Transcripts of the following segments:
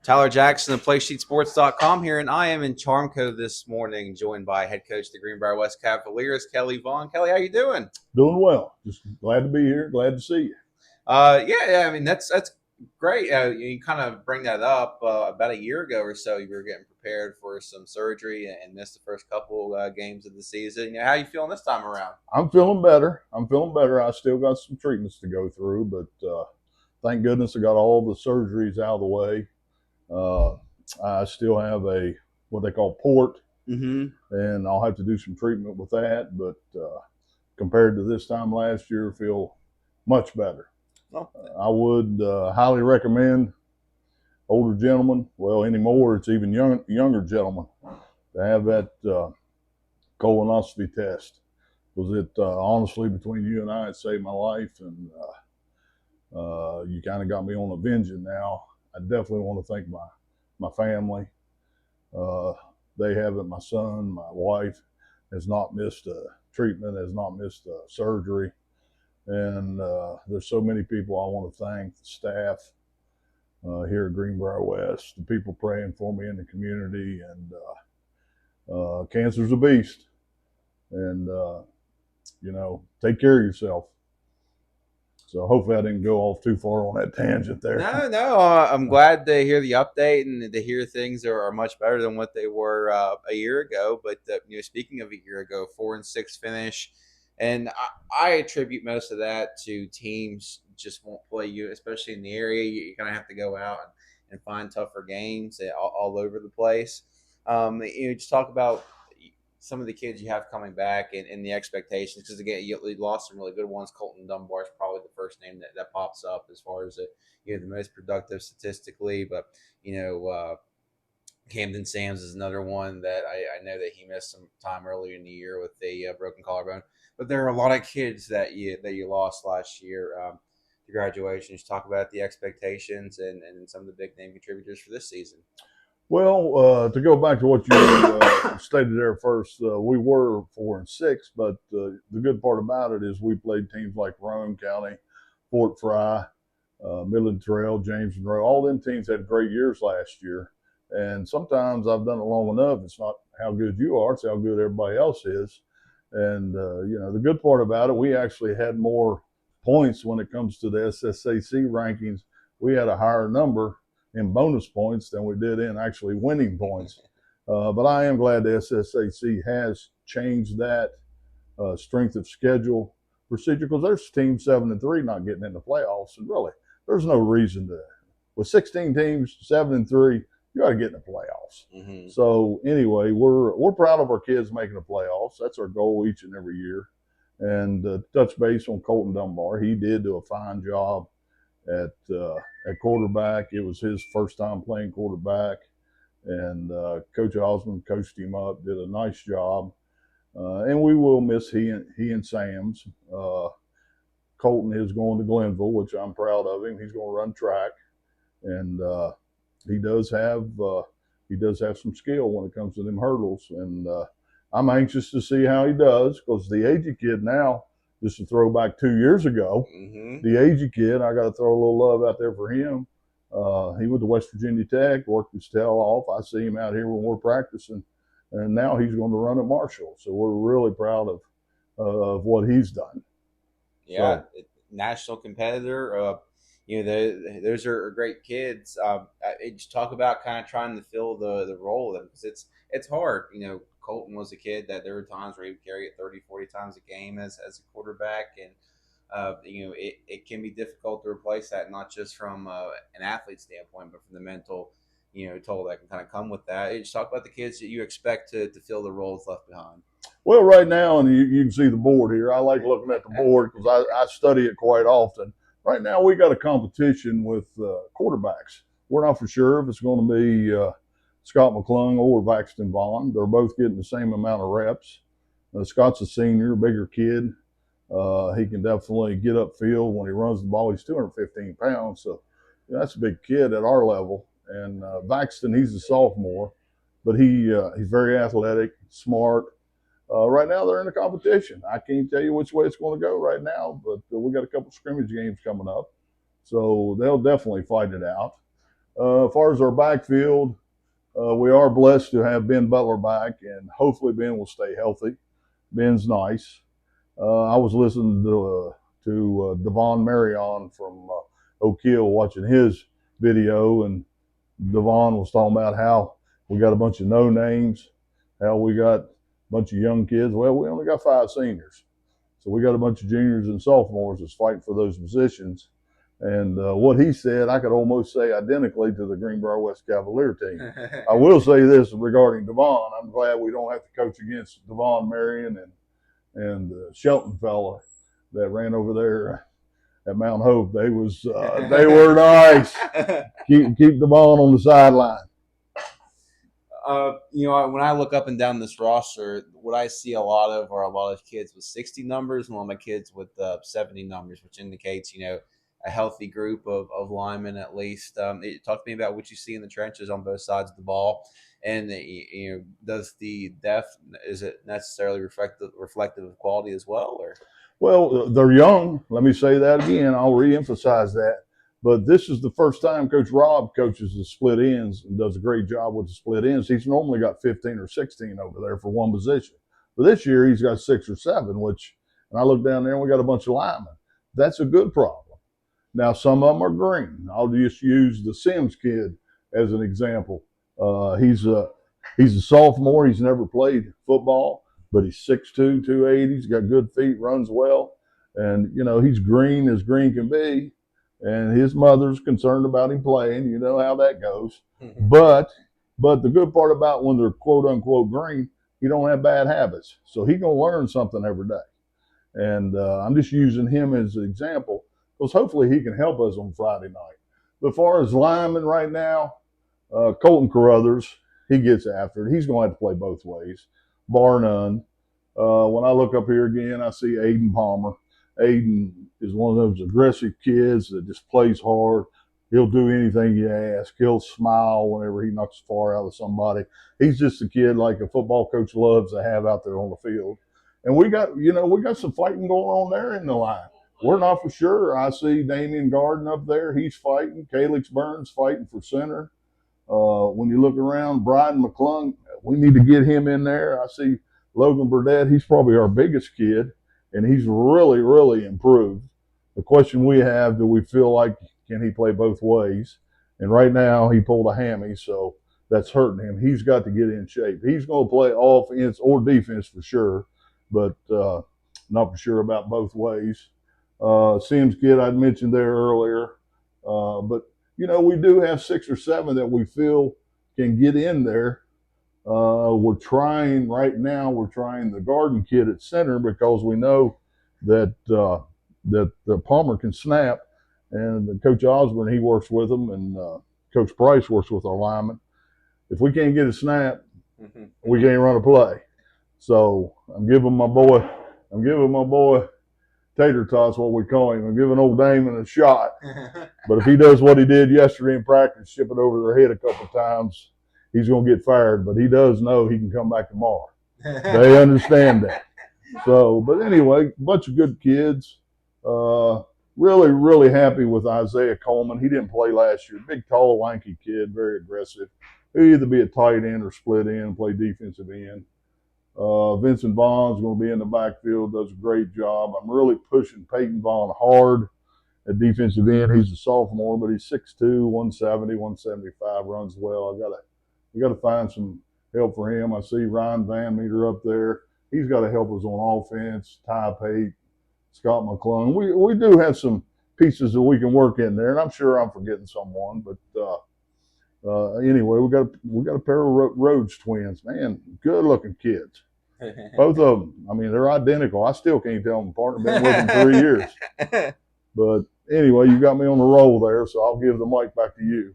Tyler Jackson of PlaySheetSports.com here, and I am in Charmco this morning, joined by head coach of the Greenbrier West Cavaliers, Kelly Vaughn. Kelly, how you doing? Doing well. Just glad to be here. Glad to see you. Yeah. I mean, that's great. You kind of bring that up about a year ago or so. You were getting prepared for some surgery and missed the first couple games of the season. How are you feeling this time around? I'm feeling better. I still got some treatments to go through, but thank goodness I got all the surgeries out of the way. Uh, I still have what they call port, and I'll have to do some treatment with that. But compared to this time last year, I feel much better. Oh. I would highly recommend older gentlemen, well, anymore, it's even younger gentlemen, to have that colonoscopy test. Was it honestly, between you and I, it saved my life, and you kind of got me on a vengeance now. I definitely want to thank my family. They haven't. My son, my wife has not missed a treatment, has not missed a surgery, and there's so many people I want to thank. The staff here at Greenbrier West, the people praying for me in the community, and cancer's a beast, and take care of yourself. So hopefully I didn't go off too far on that tangent there. No. I'm glad to hear the update and to hear things are much better than what they were a year ago. But speaking of a year ago, 4-6 finish, and I attribute most of that to teams just won't play you, especially in the area. You're gonna have to go out and find tougher games all over the place. Just talk about some of the kids you have coming back and the expectations, because again, you lost some really good ones. Colton Dunbar is probably the first name that pops up as far as the most productive statistically, but Camden Sams is another one that I know that he missed some time earlier in the year with a broken collarbone. But there are a lot of kids that you lost last year to graduation. Just talk about the expectations and some of the big name contributors for this season. Well, to go back to what you stated there first, we were 4-6, but the good part about it is we played teams like Roane County, Fort Fry, Midland Trail, James Monroe. All them teams had great years last year. And sometimes I've done it long enough. It's not how good you are, it's how good everybody else is. And, the good part about it, we actually had more points when it comes to the SSAC rankings. We had a higher number in bonus points than we did in actually winning points. But I am glad the SSAC has changed that strength of schedule procedure, because there's teams 7-3 not getting in the playoffs. And really, there's no reason to. With 16 teams, 7-3, you got to get in the playoffs. Mm-hmm. So anyway, we're proud of our kids making the playoffs. That's our goal each and every year. And touch base on Colton Dunbar, he did do a fine job at quarterback. It was his first time playing quarterback, and Coach Osmond coached him up, did a nice job, and we will miss he and Sam's. Colton is going to Glenville, which I'm proud of him. He's going to run track, and he does have some skill when it comes to them hurdles, and I'm anxious to see how he does, because the aged kid now, just to throw back 2 years ago, the aged kid, I got to throw a little love out there for him. He went to West Virginia Tech, worked his tail off. I see him out here when we're practicing, and now he's going to run at Marshall. So we're really proud of what he's done. Yeah, so, national competitor. Those are great kids. Just talk about kind of trying to fill the role of them, because it's hard. Colton was a kid that there were times where he would carry it 30, 40 times a game as a quarterback, and it can be difficult to replace that, not just from an athlete standpoint, but from the mental toll that can kind of come with that. Just talk about the kids that you expect to fill the roles left behind. Well, right now, and you can see the board here. I like looking at the board because I study it quite often. Right now, we got a competition with quarterbacks. We're not for sure if it's going to be Scott McClung or Vaxton Vaughn. They're both getting the same amount of reps. Scott's a senior, bigger kid. He can definitely get upfield when he runs the ball. He's 215 pounds, so that's a big kid at our level. And Vaxton, he's a sophomore, but he's very athletic, smart. Right now, they're in a competition. I can't tell you which way it's going to go right now, but we got a couple scrimmage games coming up, so they'll definitely fight it out. As far as our backfield, we are blessed to have Ben Butler back, and hopefully Ben will stay healthy. Ben's nice. I was listening to Devon Marion from Oak Hill, watching his video, and Devon was talking about how we got a bunch of no names, how we got a bunch of young kids. Well, we only got 5 seniors, so we got a bunch of juniors and sophomores that's fighting for those positions. And what he said, I could almost say identically to the Greenbrier West Cavalier team. I will say this regarding Devon. I'm glad we don't have to coach against Devon Marion and Shelton fella that ran over there at Mount Hope. They were nice. Keep the ball on the sideline. When I look up and down this roster, what I see a lot of are a lot of kids with 60 numbers and a lot of my kids with 70 numbers, which indicates, a healthy group of linemen at least. Talk to me about what you see in the trenches on both sides of the ball. And, does the depth, is it necessarily reflective of quality as well? Or Well, they're young. Let me say that again. I'll reemphasize that. But this is the first time Coach Rob coaches the split ends and does a great job with the split ends. He's normally got 15 or 16 over there for one position. But this year he's got 6 or 7, and I look down there and we got a bunch of linemen. That's a good problem. Now, some of them are green. I'll just use the Sims kid as an example. He's a sophomore. He's never played football, but he's 6'2", 280. He's got good feet, runs well. And, he's green as green can be. And his mother's concerned about him playing. You know how that goes. But the good part about when they're quote unquote green, he don't have bad habits. So he gonna learn something every day. And I'm just using him as an example because hopefully he can help us on Friday night. But as far as linemen right now, Colton Carruthers, he gets after it. He's going to have to play both ways, bar none. When I look up here again, I see Aiden Palmer. Aiden is one of those aggressive kids that just plays hard. He'll do anything you ask. He'll smile whenever he knocks a far out of somebody. He's just a kid like a football coach loves to have out there on the field. And we got some fighting going on there in the line. We're not for sure. I see Damian Garden up there. He's fighting. Calix Burns fighting for center. When you look around, Bryden McClung, we need to get him in there. I see Logan Burdett. He's probably our biggest kid, and he's really, really improved. The question we have, do we feel like can he play both ways? And right now, he pulled a hammy, so that's hurting him. He's got to get in shape. He's going to play offense or defense for sure, but not for sure about both ways. Sims kid I'd mentioned there earlier, but we do have 6 or 7 that we feel can get in there. We're trying right now. We're trying the Garden kid at center because we know that Palmer can snap, and Coach Osborne he works with them, and Coach Price works with our linemen. If we can't get a snap, we can't run a play. So I'm giving my boy Tater Tots, what we call him. I'm giving old Damon a shot. But if he does what he did yesterday in practice, ship it over their head a couple of times, he's going to get fired. But he does know he can come back tomorrow. They understand that. So, but anyway, a bunch of good kids. Really, really happy with Isaiah Coleman. He didn't play last year. Big, tall, lanky kid, very aggressive. He'll either be a tight end or split end, play defensive end. Vincent Vaughn's going to be in the backfield, does a great job. I'm really pushing Peyton Vaughn hard at defensive end. He's a sophomore, but he's 6'2", 170, 175, runs well. We got to find some help for him. I see Ryan Van Meter up there. He's got to help us on offense. Ty Pate, Scott McClung. We do have some pieces that we can work in there, and I'm sure I'm forgetting someone, but anyway, we got a pair of Rhodes twins. Man, good looking kids. Both of them. I mean, they're identical. I still can't tell them apart. I've been with them 3 years. But anyway, you got me on the roll there, so I'll give the mic back to you.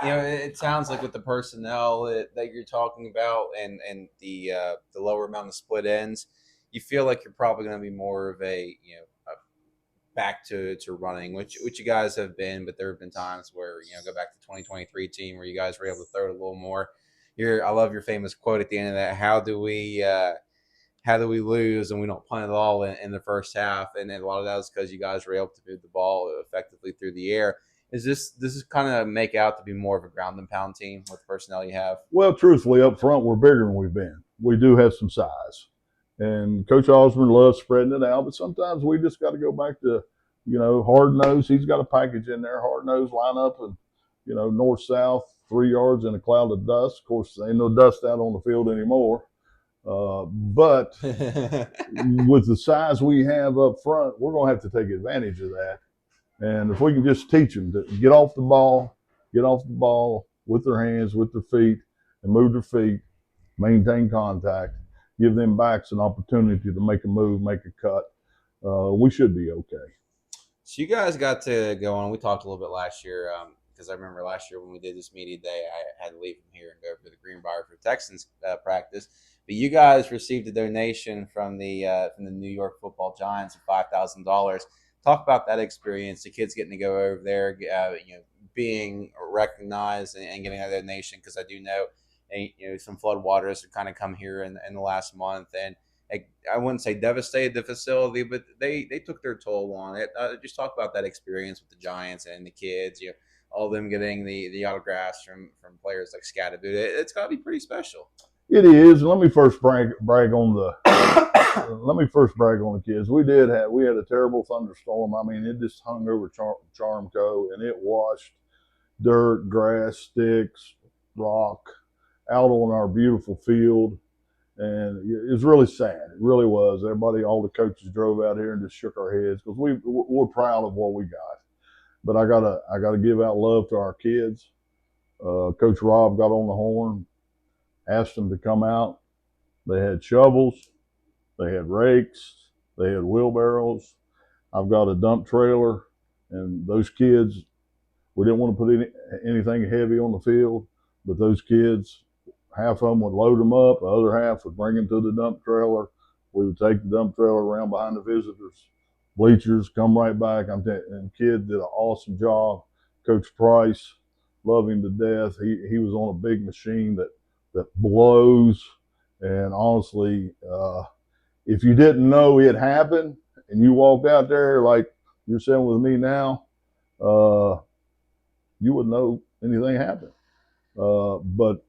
It sounds like with the personnel that you're talking about and the lower amount of split ends, you feel like you're probably going to be more of a back to running, which you guys have been, but there have been times where go back to 2023 team where you guys were able to throw it a little more. I love your famous quote at the end of that. How do we lose and we don't punt it all in the first half? And a lot of that was because you guys were able to move the ball effectively through the air. Is this is kind of make out to be more of a ground and pound team with the personnel you have? Well, truthfully, up front, we're bigger than we've been. We do have some size. And Coach Osborne loves spreading it out, but sometimes we just got to go back to, hard nose. He's got a package in there, hard nose, line up, and, north south, 3 yards in a cloud of dust. Of course, there ain't no dust out on the field anymore. But with the size we have up front, we're going to have to take advantage of that. And if we can just teach them to get off the ball with their hands, with their feet, and move their feet, maintain contact, give them backs an opportunity to make a move, make a cut, we should be okay. So you guys got to go on. We talked a little bit last year because I remember last year when we did this media day, I had to leave from here and go over to the Greenbrier for Texans practice. But you guys received a donation from the New York Football Giants of $5,000. Talk about that experience. The kids getting to go over there, being recognized and getting a donation because I do know, some flood waters have kind of come here in the last month and I wouldn't say devastated the facility, but they took their toll on it. Just talk about that experience with the Giants and the kids. All of them getting the autographs from players like Scatterboot. It's got to be pretty special. It is. Let me first brag on the. Let me first brag on the kids. We had a terrible thunderstorm. I mean, it just hung over Charmco and it washed dirt, grass, sticks, rock out on our beautiful field. And it was really sad. It really was. Everybody, all the coaches drove out here and just shook our heads because we're proud of what we got. But I gotta give out love to our kids. Coach Rob got on the horn, asked them to come out. They had shovels, they had rakes, they had wheelbarrows. I've got a dump trailer, and those kids, we didn't want to put anything heavy on the field, but those kids, half of them would load them up, the other half would bring them to the dump trailer. We would take the dump trailer around behind the visitors' bleachers, come right back. And the kid did an awesome job. Coach Price, love him to death. He was on a big machine that blows. And honestly, if you didn't know it happened and you walked out there like you're sitting with me now, you wouldn't know anything happened. But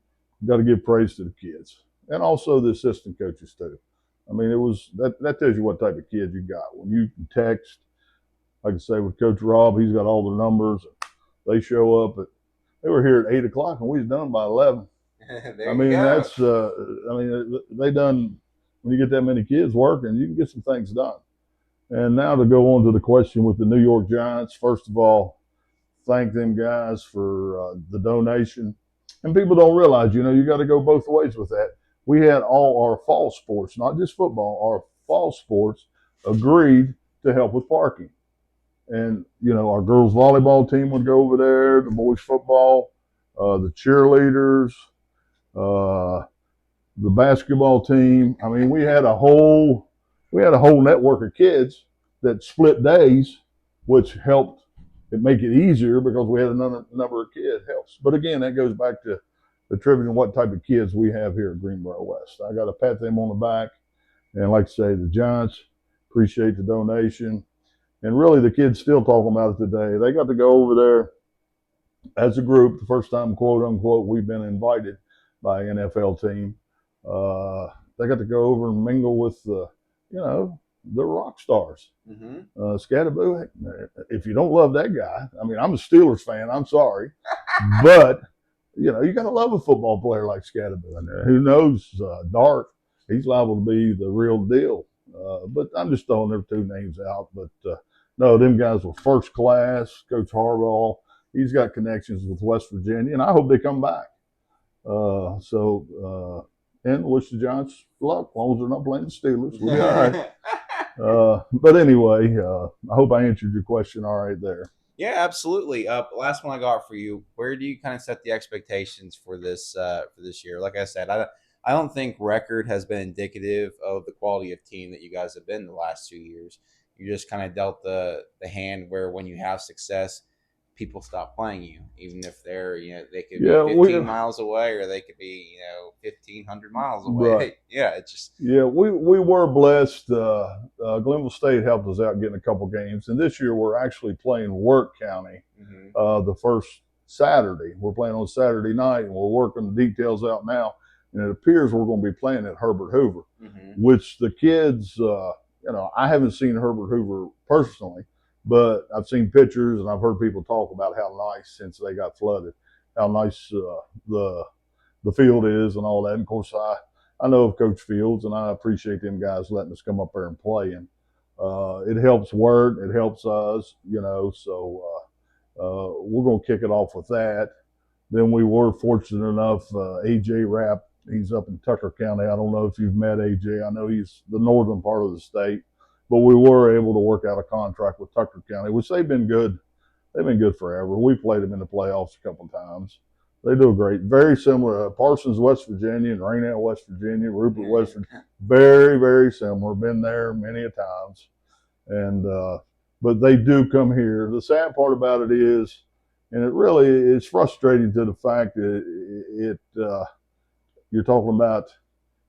got to give praise to the kids and also the assistant coaches too. I mean, it was that tells you what type of kid you got. When you can text, like I say, with Coach Rob, he's got all the numbers. They show up they were here at 8 o'clock and we was done by 11. There I mean, that's they done when you get that many kids working, you can get some things done. And now to go on to the question with the New York Giants, first of all, thank them guys for the donation. And people don't realize, you got to go both ways with that. We had all our fall sports, not just football, our fall sports agreed to help with parking. And, our girls volleyball team would go over there, the boys football, the cheerleaders, the basketball team. I mean, we had a whole network of kids that split days, which helped it make it easier because we had a number of kids helps. But again, that goes back to attributing what type of kids we have here at Greenbrier West. I got to pat them on the back. And like I say, the Giants appreciate the donation. And really, the kids still talking about it today. They got to go over there as a group, the first time, quote unquote, we've been invited by an NFL team. They got to go over and mingle with the rock stars. Mm-hmm. Scatterboo, if you don't love that guy, I mean, I'm a Steelers fan, I'm sorry. But, you got to love a football player like Scatterboo. And who knows, Dart, he's liable to be the real deal. But I'm just throwing their two names out. But, no, them guys were first class. Coach Harbaugh, he's got connections with West Virginia, and I hope they come back. And wish the Giants luck. As long as they're not playing the Steelers, we'll be all right. But anyway, I hope I answered your question all right there. Yeah, absolutely. Last one I got for you. Where do you kind of set the expectations for this year? Like I said, I don't think record has been indicative of the quality of team that you guys have been the last 2 years. You just kind of dealt the hand where when you have success, people stop playing you, even if they're, they could be 15 miles away or they could be, 1,500 miles away. Right. Yeah, it's just. Yeah, we were blessed. Glenville State helped us out getting a couple games. And this year we're actually playing Work County the first Saturday. We're playing on Saturday night, and we're working the details out now. And it appears we're going to be playing at Herbert Hoover, which the kids, I haven't seen Herbert Hoover personally, but I've seen pictures and I've heard people talk about how nice, since they got flooded, how nice the field is and all that. And of course, I know of Coach Fields, and I appreciate them guys letting us come up there and play. And it helps Word, it helps us, so we're going to kick it off with that. Then we were fortunate enough, AJ Rapp, he's up in Tucker County. I don't know if you've met AJ. I know he's the northern part of the state, but we were able to work out a contract with Tucker County, which they've been good. They've been good forever. We played them in the playoffs a couple of times. They do great. Very similar. Parsons, West Virginia, and Rainelle, West Virginia, Rupert, West Virginia. Very, very similar. Been there many a times. And but they do come here. The sad part about it is, and it really is frustrating to the fact that you're talking about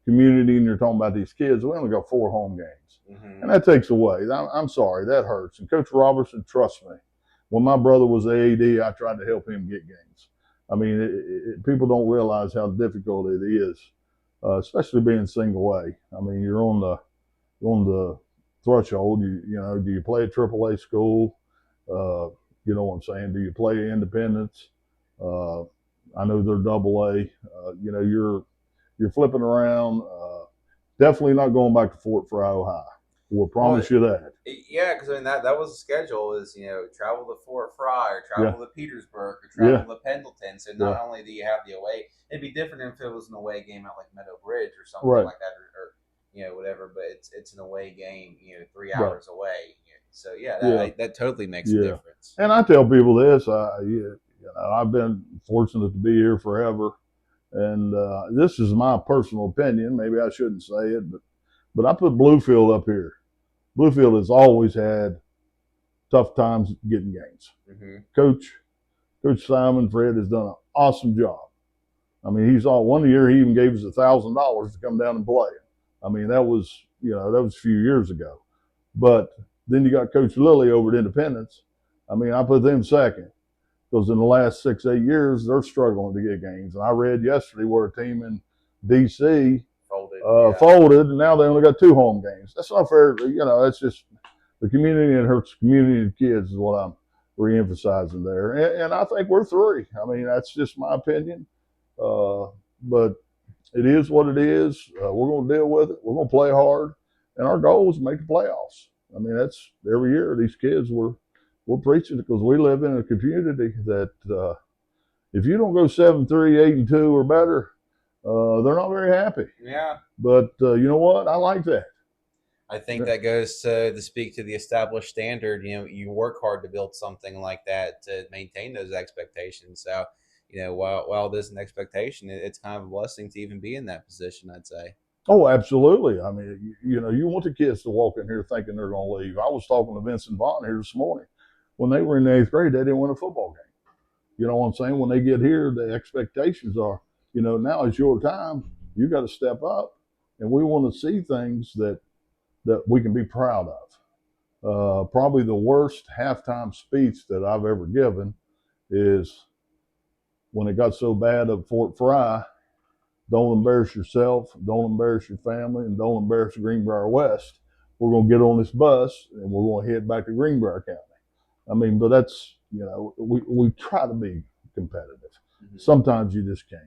community and you're talking about these kids. We only got 4 home games, and that takes away. I'm sorry, that hurts. And Coach Robertson, trust me, when my brother was AAD, I tried to help him get games. I mean, people don't realize how difficult it is, especially being single A. I mean, you're on the threshold. Do you play at AAA school? You know what I'm saying? Do you play Independence? I know they're Double A. You're flipping around. Definitely not going back to Fort Fry, Ohio. We'll promise you that. Yeah, because that was the schedule: is travel to Fort Fry or travel to Petersburg or travel to Pendleton. So not only do you have the away, it'd be different if it was an away game at like Meadow Bridge or something like that, or whatever. But it's an away game, 3 hours away. So that totally makes a difference. And I tell people this: I've been fortunate to be here forever, and this is my personal opinion. Maybe I shouldn't say it, but I put Bluefield up here. Bluefield has always had tough times getting games. Coach Simon Fred has done an awesome job. I mean, one year he even gave us $1,000 to come down and play. I mean, that was a few years ago. But then you got Coach Lilly over at Independence. I mean, I put them second because in the last 6-8 years they're struggling to get games. And I read yesterday where a team in DC folded, and now they only got 2 home games. That's not fair. That's just the community, and hurts community and kids is what I'm re-emphasizing there. And I think we're 3. I mean, that's just my opinion. But it is what it is. We're going to deal with it. We're going to play hard, and our goal is to make the playoffs. I mean, that's every year. These kids, we're preaching it because we live in a community that if you don't go 7-3, 8-2 or better, they're not very happy. Yeah. But you know what? I like that. I think that goes to speak to the established standard. You work hard to build something like that to maintain those expectations. So, while there's an expectation, it's kind of a blessing to even be in that position, I'd say. Oh, absolutely. I mean, you want the kids to walk in here thinking they're going to leave. I was talking to Vincent Vaughn here this morning. When they were in the 8th grade, they didn't win a football game. You know what I'm saying? When they get here, the expectations are, now is your time. You got to step up, and we want to see things that we can be proud of. Probably the worst halftime speech that I've ever given is when it got so bad at Fort Fry. Don't embarrass yourself, don't embarrass your family, and don't embarrass Greenbrier West. We're going to get on this bus, and we're going to head back to Greenbrier County. I mean, but that's, we try to be competitive. Sometimes you just can't.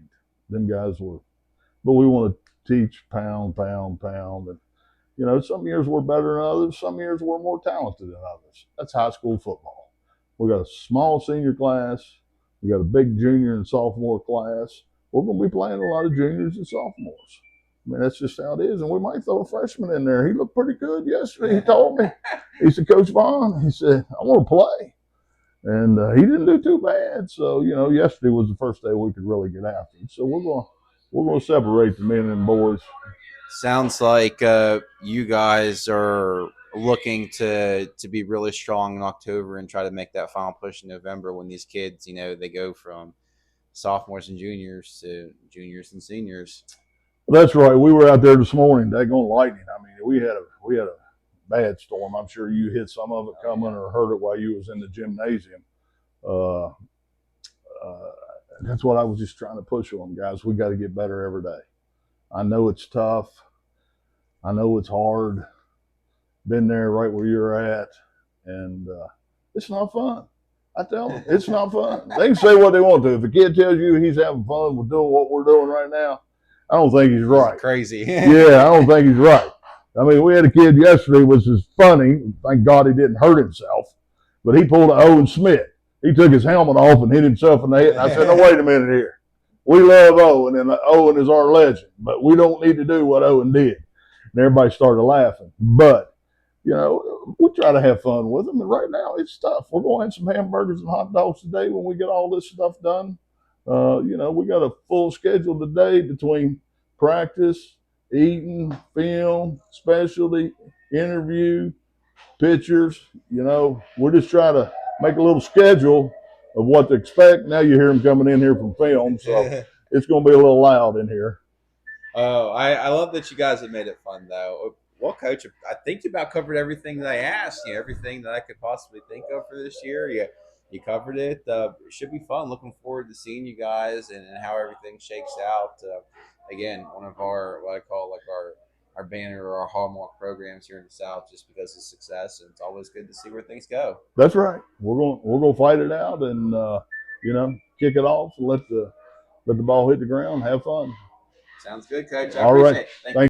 Them guys but we want to teach pound. And, some years we're better than others. Some years we're more talented than others. That's high school football. We got a small senior class. We got a big junior and sophomore class. We're going to be playing a lot of juniors and sophomores. I mean, that's just how it is. And we might throw a freshman in there. He looked pretty good yesterday. He told me. He said, Coach Vaughn, he said, I want to play. And he didn't do too bad. So, yesterday was the first day we could really get after it. So we're going to separate the men and boys. Sounds like you guys are looking to be really strong in October and try to make that final push in November when these kids, they go from sophomores and juniors to juniors and seniors. That's right. We were out there this morning. Daggone lightning. I mean, we had a bad storm. I'm sure you hit some of it coming or heard it while you was in the gymnasium. Uh, that's what I was just trying to push on, guys. We got to get better every day. I know it's tough. I know it's hard. Been there right where you're at, and it's not fun. I tell them it's not fun. They can say what they want to. If a kid tells you he's having fun with doing what we're doing right now, I don't think he's He's right. crazy. Yeah, I don't think he's right. I mean, we had a kid yesterday, which is funny. Thank God he didn't hurt himself, but he pulled a Owen Smith. He took his helmet off and hit himself in the head. And I said, "No, wait a minute here. We love Owen, and Owen is our legend, but we don't need to do what Owen did." And everybody started laughing. But we try to have fun with them. And right now, it's tough. We're going to have some hamburgers and hot dogs today when we get all this stuff done. We got a full schedule today between practice, eating, film, specialty, interview, pictures. We're just trying to make a little schedule of what to expect. Now you hear them coming in here from film, so it's going to be a little loud in here. Oh, I love that you guys have made it fun, though. Well, Coach, I think you about covered everything that I asked. Everything that I could possibly think of for this year. You covered it. It should be fun. Looking forward to seeing you guys and how everything shakes out. Again, one of our what I call like our banner or our hallmark programs here in the South, just because of success, and it's always good to see where things go. That's right. We're gonna fight it out and kick it off and let the ball hit the ground. Have fun. Sounds good, Coach. I All appreciate right. it. Thank you. Thank